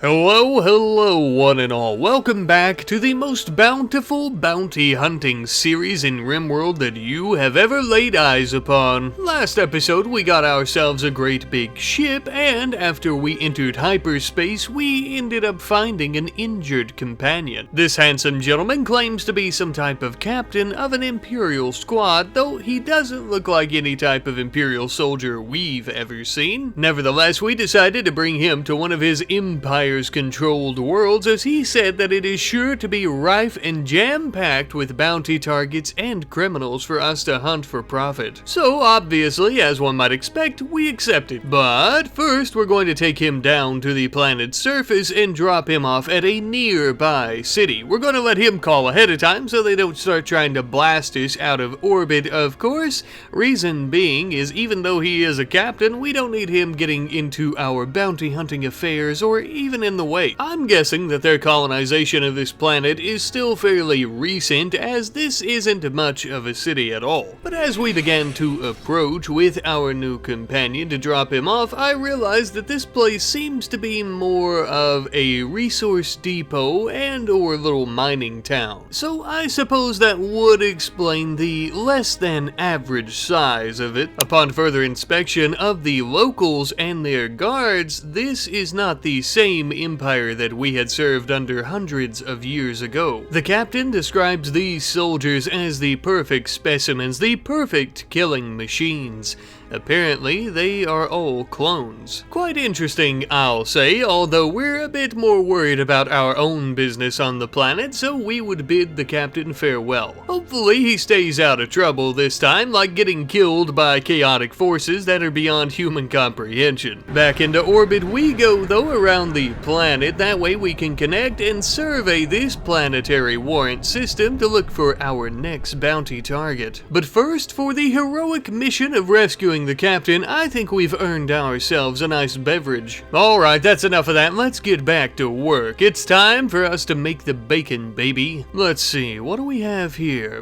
Hello, one and all. Welcome back to the most bountiful bounty hunting series in RimWorld that you have ever laid eyes upon. Last episode, we got ourselves a great big ship, and after we entered hyperspace, we ended up finding an injured companion. This handsome gentleman claims to be some type of captain of an Imperial squad, though he doesn't look like any type of Imperial soldier we've ever seen. Nevertheless, we decided to bring him to one of his Empire's-controlled worlds, as he said that it is sure to be rife and jam-packed with bounty targets and criminals for us to hunt for profit. So obviously, as one might expect, we accepted. But first, we're going to take him down to the planet's surface and drop him off at a nearby city. We're going to let him call ahead of time so they don't start trying to blast us out of orbit, of course. Reason being is, even though he is a captain, we don't need him getting into our bounty hunting affairs or even in the way. I'm guessing that their colonization of this planet is still fairly recent, as this isn't much of a city at all. But as we began to approach with our new companion to drop him off, I realized that this place seems to be more of a resource depot and or little mining town. So I suppose that would explain the less than average size of it. Upon further inspection of the locals and their guards, this is not the same empire that we had served under hundreds of years ago. The captain describes these soldiers as the perfect specimens, the perfect killing machines. Apparently, they are all clones. Quite interesting, I'll say, although we're a bit more worried about our own business on the planet, so we would bid the captain farewell. Hopefully he stays out of trouble this time, like getting killed by chaotic forces that are beyond human comprehension. Back into orbit we go, though, around the planet. That way we can connect and survey this planetary warrant system to look for our next bounty target. But first, for the heroic mission of rescuing the captain, I think we've earned ourselves a nice beverage. Alright, that's enough of that. Let's get back to work. It's time for us to make the bacon, baby. Let's see, what do we have here?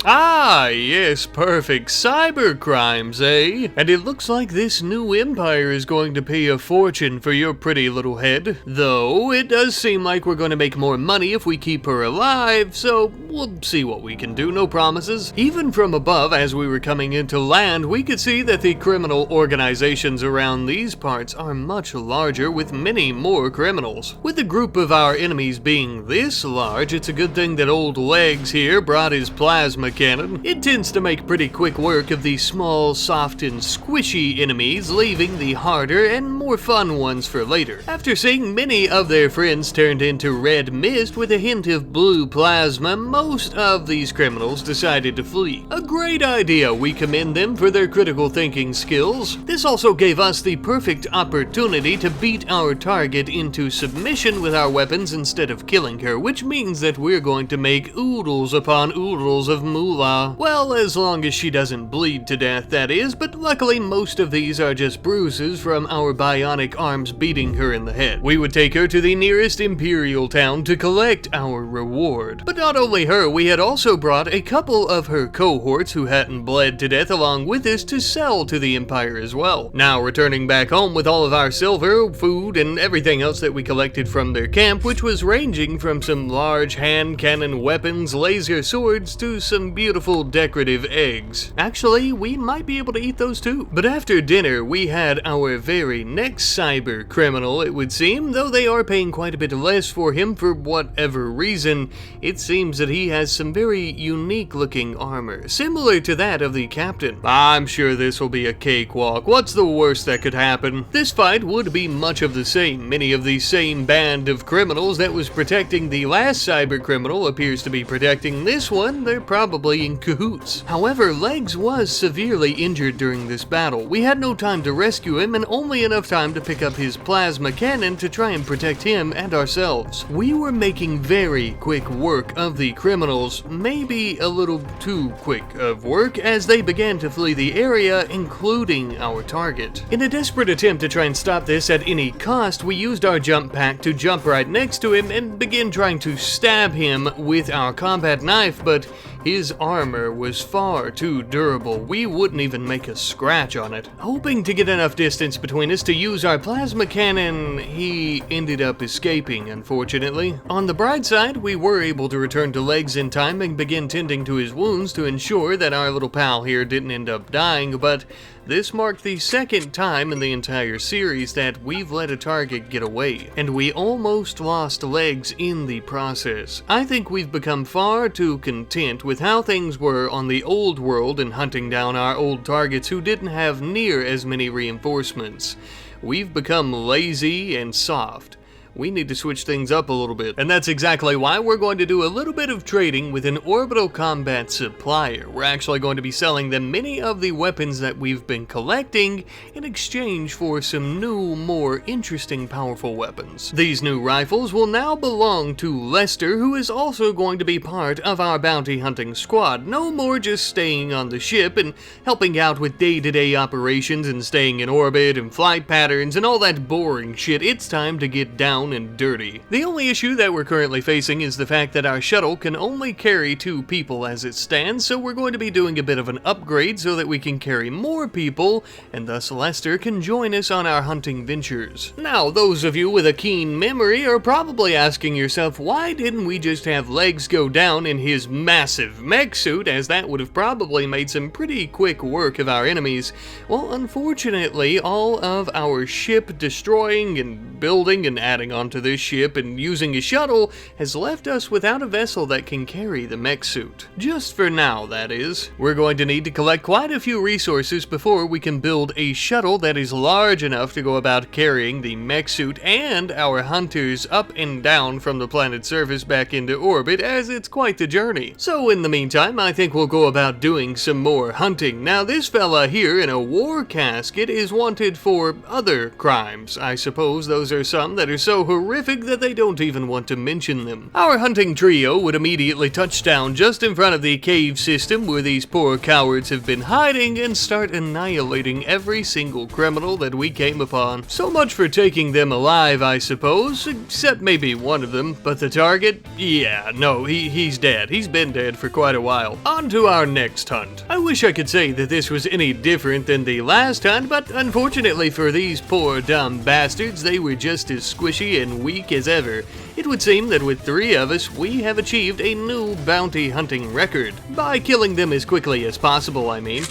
Ah, yes, perfect. Cyber crimes, eh? And it looks like this new empire is going to pay a fortune for your pretty little head. Though, it does seem like we're going to make more money if we keep her alive, so we'll see what we can do, no promises. Even from above, as we were coming into land, we could see that the criminal organizations around these parts are much larger, with many more criminals. With the group of our enemies being this large, it's a good thing that old Legs here brought his plasma cannon. It tends to make pretty quick work of the small, soft, and squishy enemies, leaving the harder and more fun ones for later. After seeing many of their friends turned into red mist with a hint of blue plasma, most of these criminals decided to flee. A great idea, we commend them for their critical thinking skills. This also gave us the perfect opportunity to beat our target into submission with our weapons instead of killing her, which means that we're going to make oodles upon oodles of moolah. Well, as long as she doesn't bleed to death, that is, but luckily most of these are just bruises from our bionic arms beating her in the head. We would take her to the nearest Imperial town to collect our reward. But not only her, we had also brought a couple of her cohorts who hadn't bled to death along with us to sell to the Empire as well. Now returning back home with all of our silver, food, and everything else that we collected from their camp, which was ranging from some large hand cannon weapons, laser swords, to some beautiful decorative eggs. Actually, we might be able to eat those too. But after dinner, we had our very next cyber criminal, it would seem, though they are paying quite a bit less for him for whatever reason. It seems that he has some very unique looking armor, similar to that of the captain. I'm sure this will be a cakewalk. What's the worst that could happen? This fight would be much of the same. Many of the same band of criminals that was protecting the last cyber criminal appears to be protecting this one. They're probably in cahoots. However, Legs was severely injured during this battle. We had no time to rescue him and only enough time to pick up his plasma cannon to try and protect him and ourselves. We were making very quick work of the criminals, maybe a little too quick of work, as they began to flee the area, including our target. In a desperate attempt to try and stop this at any cost, we used our jump pack to jump right next to him and begin trying to stab him with our combat knife, but His armor was far too durable. We wouldn't even make a scratch on it. Hoping to get enough distance between us to use our plasma cannon, he ended up escaping, unfortunately. On the bright side, we were able to return to Legs in time and begin tending to his wounds to ensure that our little pal here didn't end up dying, but this marked the second time in the entire series that we've let a target get away, and we almost lost Legs in the process. I think we've become far too content with how things were on the old world and hunting down our old targets who didn't have near as many reinforcements. We've become lazy and soft. We need to switch things up a little bit. And that's exactly why we're going to do a little bit of trading with an orbital combat supplier. We're actually going to be selling them many of the weapons that we've been collecting in exchange for some new, more interesting, powerful weapons. These new rifles will now belong to Lester, who is also going to be part of our bounty hunting squad. No more just staying on the ship and helping out with day-to-day operations and staying in orbit and flight patterns and all that boring shit. It's time to get down and dirty. The only issue that we're currently facing is the fact that our shuttle can only carry 2 people as it stands, so we're going to be doing a bit of an upgrade so that we can carry more people, and thus Lester can join us on our hunting ventures. Now, those of you with a keen memory are probably asking yourself, why didn't we just have Legs go down in his massive mech suit, as that would have probably made some pretty quick work of our enemies? Well, unfortunately, all of our ship destroying and building and adding onto this ship and using a shuttle has left us without a vessel that can carry the mech suit. Just for now, that is. We're going to need to collect quite a few resources before we can build a shuttle that is large enough to go about carrying the mech suit and our hunters up and down from the planet's surface back into orbit, as it's quite the journey. So in the meantime, I think we'll go about doing some more hunting. Now, this fella here in a war casket is wanted for other crimes. I suppose those are some that are so horrific that they don't even want to mention them. Our hunting trio would immediately touch down just in front of the cave system where these poor cowards have been hiding and start annihilating every single criminal that we came upon. So much for taking them alive, I suppose, except maybe one of them. But the target? Yeah, no, he's dead. He's been dead for quite a while. On to our next hunt. I wish I could say that this was any different than the last hunt, but unfortunately for these poor dumb bastards, they were just as squishy and weak as ever. It would seem that with 3 of us, we have achieved a new bounty hunting record. By killing them as quickly as possible, I mean.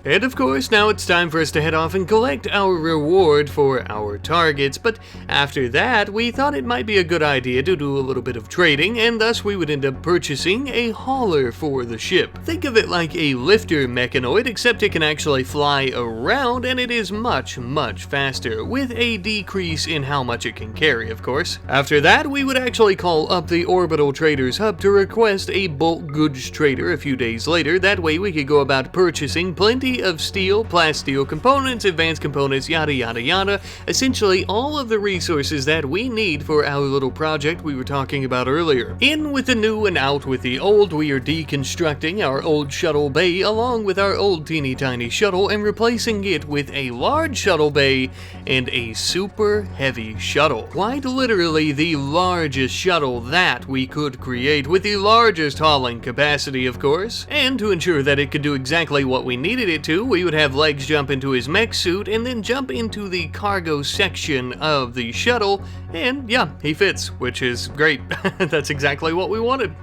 And of course, now it's time for us to head off and collect our reward for our targets, but after that, we thought it might be a good idea to do a little bit of trading, and thus we would end up purchasing a hauler for the ship. Think of it like a lifter mechanoid, except it can actually fly around, and it is much, much faster, with a decrease in how much it can carry, of course. After that, we would actually call up the Orbital Traders Hub to request a bulk goods trader a few days later. That way we could go about purchasing plenty of steel, plasteel components, advanced components, yada yada yada, essentially all of the resources that we need for our little project we were talking about earlier. In with the new and out with the old, we are deconstructing our old shuttle bay along with our old teeny tiny shuttle and replacing it with a large shuttle bay and a super heavy shuttle. Quite literally the largest shuttle that we could create, with the largest hauling capacity, of course. And to ensure that it could do exactly what we needed it to, we would have Legs jump into his mech suit and then jump into the cargo section of the shuttle, and yeah, he fits, which is great. That's exactly what we wanted.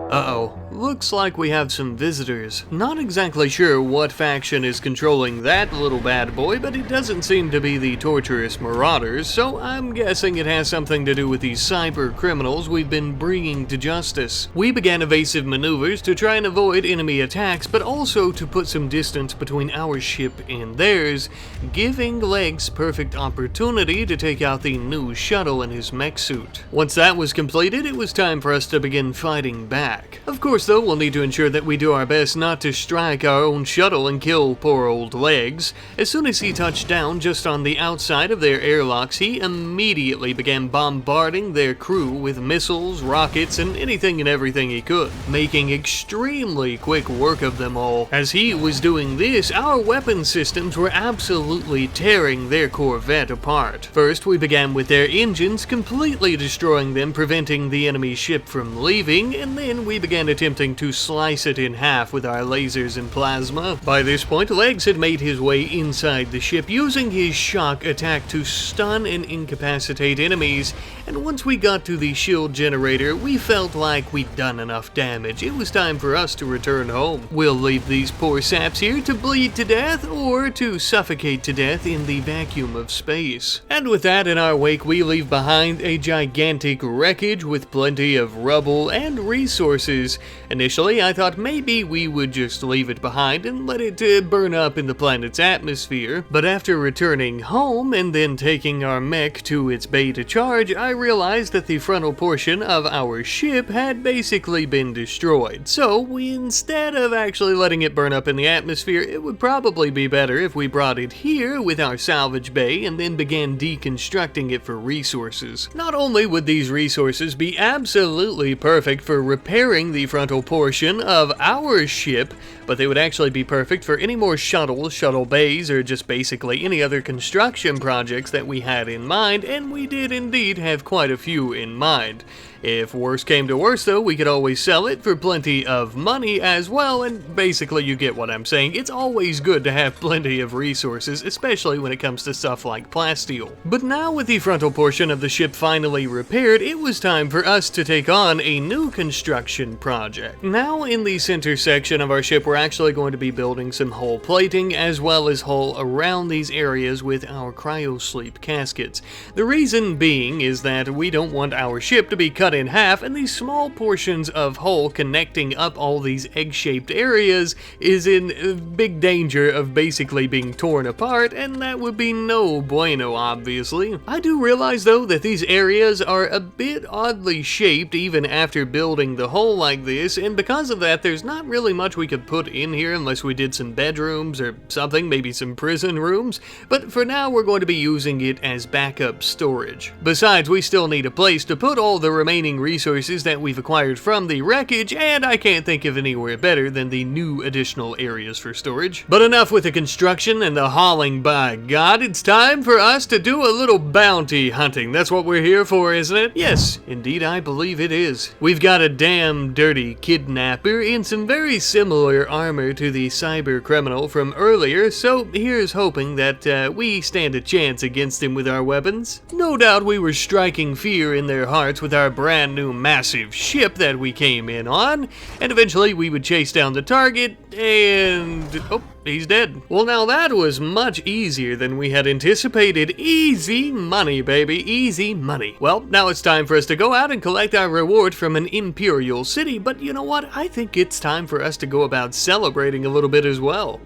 Uh-oh, looks like we have some visitors. Not exactly sure what faction is controlling that little bad boy, but it doesn't seem to be the torturous marauders, so I'm guessing it has something to do with these cyber criminals we've been bringing to justice. We began evasive maneuvers to try and avoid enemy attacks, but also to put some distance between our ship and theirs, giving Legs perfect opportunity to take out the new shuttle in his mech suit. Once that was completed, it was time for us to begin fighting back. Of course, First though, we'll need to ensure that we do our best not to strike our own shuttle and kill poor old Legs. As soon as he touched down just on the outside of their airlocks, he immediately began bombarding their crew with missiles, rockets, and anything and everything he could, making extremely quick work of them all. As he was doing this, our weapon systems were absolutely tearing their Corvette apart. First, we began with their engines, completely destroying them, preventing the enemy ship from leaving, and then we began attempting to slice it in half with our lasers and plasma. By this point, Legs had made his way inside the ship, using his shock attack to stun and incapacitate enemies, and once we got to the shield generator, we felt like we'd done enough damage. It was time for us to return home. We'll leave these poor saps here to bleed to death, or to suffocate to death in the vacuum of space. And with that in our wake, we leave behind a gigantic wreckage with plenty of rubble and resources. Initially, I thought maybe we would just leave it behind and let it burn up in the planet's atmosphere, but after returning home and then taking our mech to its bay to charge, I realized that the frontal portion of our ship had basically been destroyed. So instead of actually letting it burn up in the atmosphere, it would probably be better if we brought it here with our salvage bay and then began deconstructing it for resources. Not only would these resources be absolutely perfect for repairing the frontal portion of our ship, but they would actually be perfect for any more shuttles, shuttle bays, or just basically any other construction projects that we had in mind, and we did indeed have quite a few in mind. If worse came to worse though, we could always sell it for plenty of money as well, and basically you get what I'm saying. It's always good to have plenty of resources, especially when it comes to stuff like plasteel. But now with the frontal portion of the ship finally repaired, it was time for us to take on a new construction project. Now in the center section of our ship, we're actually going to be building some hull plating as well as hull around these areas with our cryosleep caskets. The reason being is that we don't want our ship to be cut in half, and these small portions of hull connecting up all these egg-shaped areas is in big danger of basically being torn apart, and that would be no bueno, obviously. I do realize though that these areas are a bit oddly shaped even after building the hull like this, and because of that there's not really much we could put in here unless we did some bedrooms or something, maybe some prison rooms, but for now we're going to be using it as backup storage. Besides, we still need a place to put all the remaining resources that we've acquired from the wreckage, and I can't think of anywhere better than the new additional areas for storage. But enough with the construction and the hauling, by God, it's time for us to do a little bounty hunting. That's what we're here for, isn't it? Yes, indeed I believe it is. We've got a damn dirty kidnapper in some very similar armor to the cyber criminal from earlier, so here's hoping that we stand a chance against him with our weapons. No doubt we were striking fear in their hearts with our brand new massive ship that we came in on, and eventually we would chase down the target, and oh, he's dead. Well, now that was much easier than we had anticipated. Easy money, baby, easy money. Well, now it's time for us to go out and collect our reward from an Imperial city, but you know what? I think it's time for us to go about celebrating a little bit as well.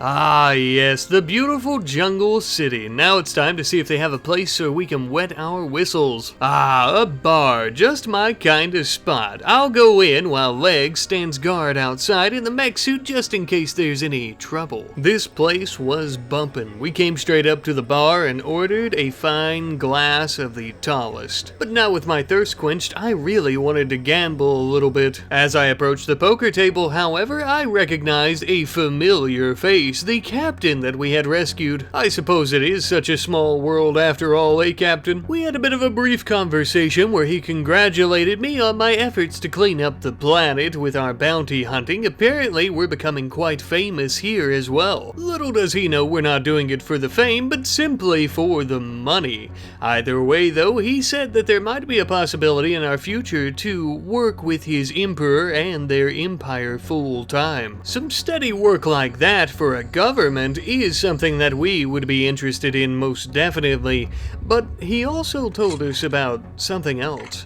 Ah yes, the beautiful jungle city. Now it's time to see if they have a place so we can wet our whistles. Ah, a bar, just my kind of spot. I'll go in while Legs stands guard outside in the mech suit just in case there's any trouble. This place was bumpin'. We came straight up to the bar and ordered a fine glass of the tallest. But now with my thirst quenched, I really wanted to gamble a little bit. As I approached the poker table, however, I recognized a familiar face. The captain that we had rescued. I suppose it is such a small world after all, eh, Captain? We had a bit of a brief conversation where he congratulated me on my efforts to clean up the planet with our bounty hunting. Apparently, we're becoming quite famous here as well. Little does he know we're not doing it for the fame, but simply for the money. Either way, though, he said that there might be a possibility in our future to work with his emperor and their empire full time. Some steady work like that for a government is something that we would be interested in most definitely, but he also told us about something else.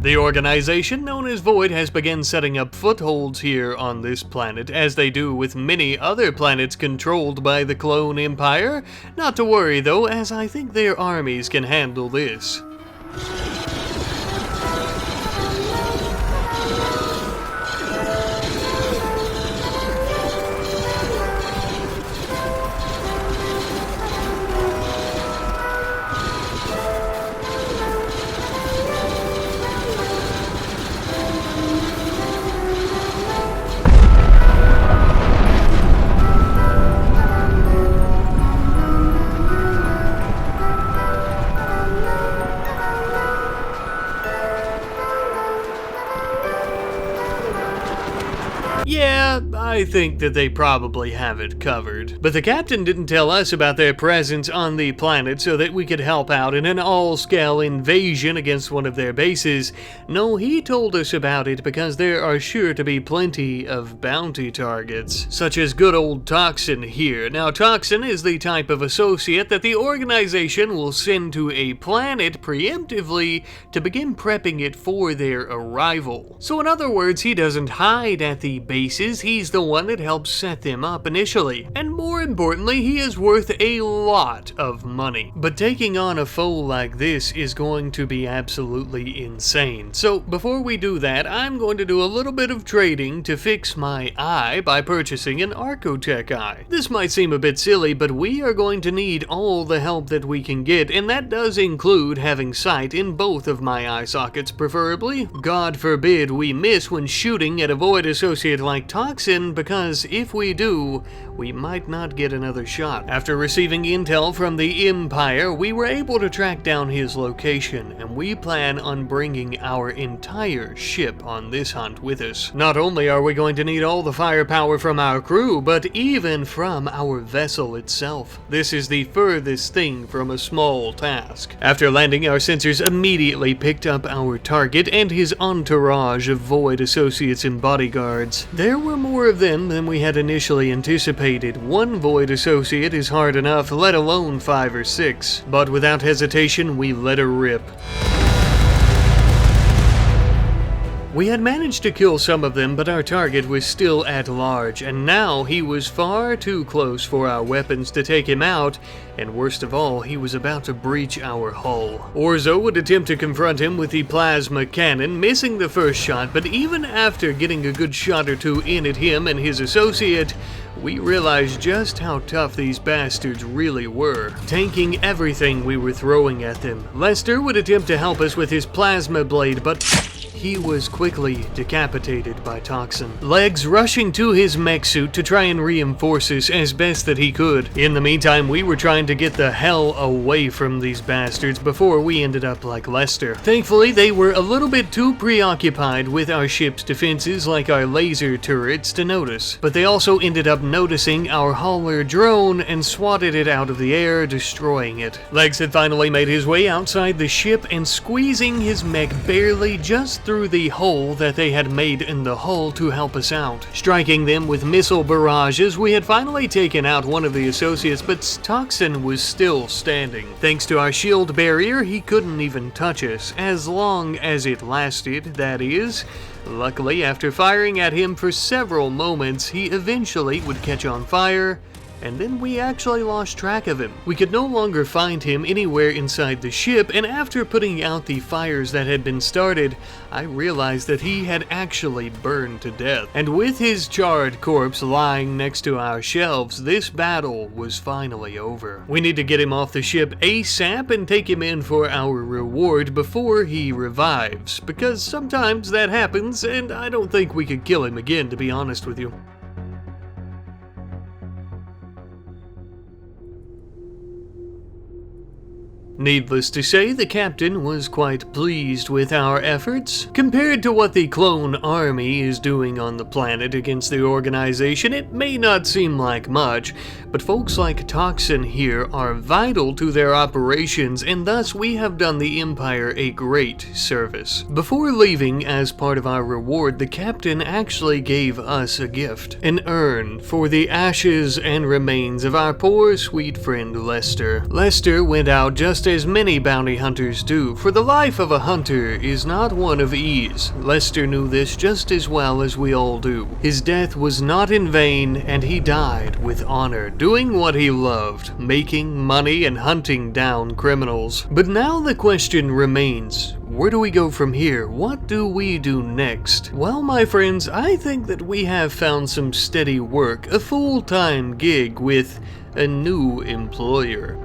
The organization known as Void has begun setting up footholds here on this planet, as they do with many other planets controlled by the Clone Empire. Not to worry though, as I think their armies can handle this. Yeah, I think that they probably have it covered. But the captain didn't tell us about their presence on the planet so that we could help out in an all-scale invasion against one of their bases. No, he told us about it because there are sure to be plenty of bounty targets, such as good old Toxin here. Now, Toxin is the type of associate that the organization will send to a planet preemptively to begin prepping it for their arrival. So in other words, he doesn't hide at the bases, he's the one that helps set them up initially. And more importantly, he is worth a lot of money. But taking on a foe like this is going to be absolutely insane. So before we do that, I'm going to do a little bit of trading to fix my eye by purchasing an Archotech eye. This might seem a bit silly, but we are going to need all the help that we can get, and that does include having sight in both of my eye sockets preferably. God forbid we miss when shooting at a void associate like Toxin, because if we do, we might not get another shot. After receiving intel from the Empire, we were able to track down his location, and we plan on bringing our entire ship on this hunt with us. Not only are we going to need all the firepower from our crew, but even from our vessel itself. This is the furthest thing from a small task. After landing, our sensors immediately picked up our target and his entourage of void associates and bodyguards. There were more of them than we had initially anticipated. One void associate is hard enough, let alone 5 or 6. But without hesitation, we let her rip. We had managed to kill some of them, but our target was still at large, and now he was far too close for our weapons to take him out, and worst of all, he was about to breach our hull. Orzo would attempt to confront him with the plasma cannon, missing the first shot, but even after getting a good shot or two in at him and his associate, we realized just how tough these bastards really were, tanking everything we were throwing at them. Lester would attempt to help us with his plasma blade, but he was quickly decapitated by Toxin. Legs rushing to his mech suit to try and reinforce us as best that he could. In the meantime, we were trying to get the hell away from these bastards before we ended up like Lester. Thankfully, they were a little bit too preoccupied with our ship's defenses like our laser turrets to notice, but they also ended up noticing our hauler drone and swatted it out of the air, destroying it. Legs had finally made his way outside the ship and squeezing his mech barely just through the hole that they had made in the hull to help us out. Striking them with missile barrages, we had finally taken out one of the associates, but Toxin was still standing. Thanks to our shield barrier, he couldn't even touch us, as long as it lasted, that is. Luckily, after firing at him for several moments, he eventually would catch on fire, and then we actually lost track of him. We could no longer find him anywhere inside the ship, and after putting out the fires that had been started, I realized that he had actually burned to death. And with his charred corpse lying next to our shelves, this battle was finally over. We need to get him off the ship ASAP and take him in for our reward before he revives, because sometimes that happens, and I don't think we could kill him again, to be honest with you. Needless to say, the captain was quite pleased with our efforts. Compared to what the clone army is doing on the planet against the organization, it may not seem like much, but folks like Toxin here are vital to their operations, and thus we have done the Empire a great service. Before leaving, as part of our reward, the captain actually gave us a gift, an urn for the ashes and remains of our poor sweet friend Lester. Lester went out just as many bounty hunters do, for the life of a hunter is not one of ease. Lester knew this just as well as we all do. His death was not in vain, and he died with honor, doing what he loved, making money and hunting down criminals. But now the question remains, where do we go from here? What do we do next? Well, my friends, I think that we have found some steady work, a full-time gig with a new employer.